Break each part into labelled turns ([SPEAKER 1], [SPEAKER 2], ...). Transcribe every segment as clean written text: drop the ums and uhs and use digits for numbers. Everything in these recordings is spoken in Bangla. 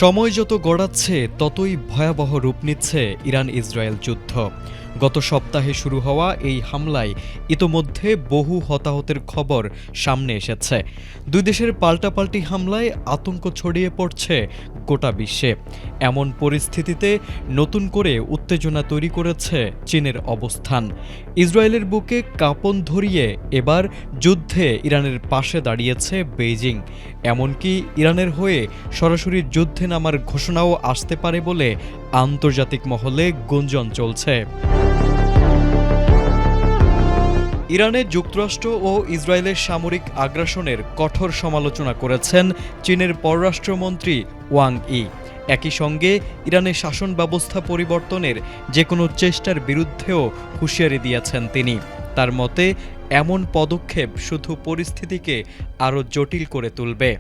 [SPEAKER 1] সময় যত গড়াচ্ছে ততই ভয়াবহ রূপ নিচ্ছে ইরান ইসরায়েল যুদ্ধ। গত সপ্তাহে শুরু হওয়া এই হামলায় ইতোমধ্যে বহু হতাহতের খবর সামনে এসেছে। দুই দেশের পাল্টাপাল্টি হামলায় আতঙ্ক ছড়িয়ে পড়ছে গোটা বিশ্বে। এমন পরিস্থিতিতে নতুন করে উত্তেজনা তৈরি করেছে চীনের অবস্থান। ইসরায়েলের বুকে কাঁপন ধরিয়ে এবার যুদ্ধে ইরানের পাশে দাঁড়িয়েছে বেইজিং। এমনকি ইরানের হয়ে সরাসরি যুদ্ধে নামার ঘোষণাও আসতে পারে বলে আন্তর্জাতিক মহলে গুঞ্জন চলছে। ইরানে যুক্তরাষ্ট্র ও ইসরায়েলের সামরিক আগ্রাসনের কঠোর সমালোচনা করেছেন চীনের পররাষ্ট্রমন্ত্রী ওয়াং ই। একই সঙ্গে ইরানের শাসন ব্যবস্থা পরিবর্তনের যে কোনো চেষ্টার বিরুদ্ধেও হুঁশিয়ারি দিয়েছেন তিনি। তার মতে, এমন পদক্ষেপ শুধু পরিস্থিতিকে আরও জটিল করে তুলবে।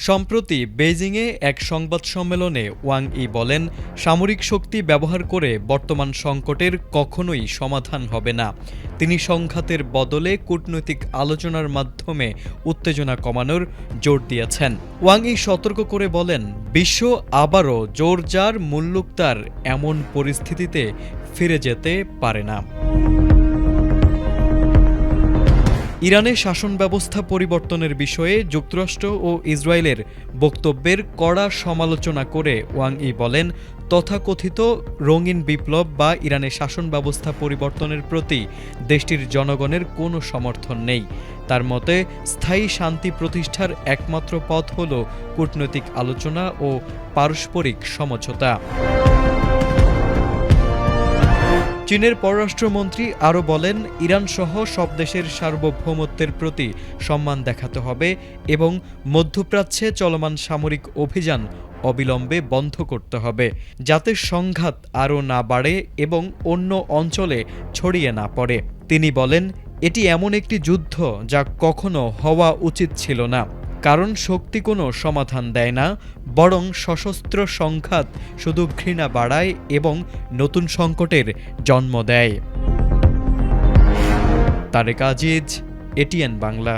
[SPEAKER 1] সম্প্রতি বেইজিংয়ে এক সংবাদ সম্মেলনে ওয়াং ই বলেন, সামরিক শক্তি ব্যবহার করে বর্তমান সংকটের কখনোই সমাধান হবে না। তিনি সংঘাতের বদলে কূটনৈতিক আলোচনার মাধ্যমে উত্তেজনা কমানোর জোর দিয়েছেন। ওয়াং ই সতর্ক করে বলেন, বিশ্ব আবারও জোর যার মুল্লুক তার এমন পরিস্থিতিতে ফিরে যেতে পারে না। ইরানের শাসন ব্যবস্থা পরিবর্তনের বিষয়ে যুক্তরাষ্ট্র ও ইসরায়েলের বক্তব্যের কড়া সমালোচনা করে ওয়াং ই বলেন, তথাকথিত রঙিন বিপ্লব বা ইরানের শাসন ব্যবস্থা পরিবর্তনের প্রতি দেশটির জনগণের কোনো সমর্থন নেই। তার মতে, স্থায়ী শান্তি প্রতিষ্ঠার একমাত্র পথ হল কূটনৈতিক আলোচনা ও পারস্পরিক সমঝোতা। চীনের পররাষ্ট্রমন্ত্রী আরও বলেন, ইরানসহ সব দেশের সার্বভৌমত্বের প্রতি সম্মান দেখাতে হবে এবং মধ্যপ্রাচ্যে চলমান সামরিক অভিযান অবিলম্বে বন্ধ করতে হবে, যাতে সংঘাত আরও না বাড়ে এবং অন্য অঞ্চলে ছড়িয়ে না পড়ে। তিনি বলেন, এটি এমন একটি যুদ্ধ যা কখনো হওয়া উচিত ছিল না, কারণ শক্তি কোনো সমাধান দেয় না, বরং সশস্ত্র সংঘাত শুধু ঘৃণা বাড়ায় এবং নতুন সংকটের জন্ম দেয়। তারেক আজিজ, এটিএন বাংলা।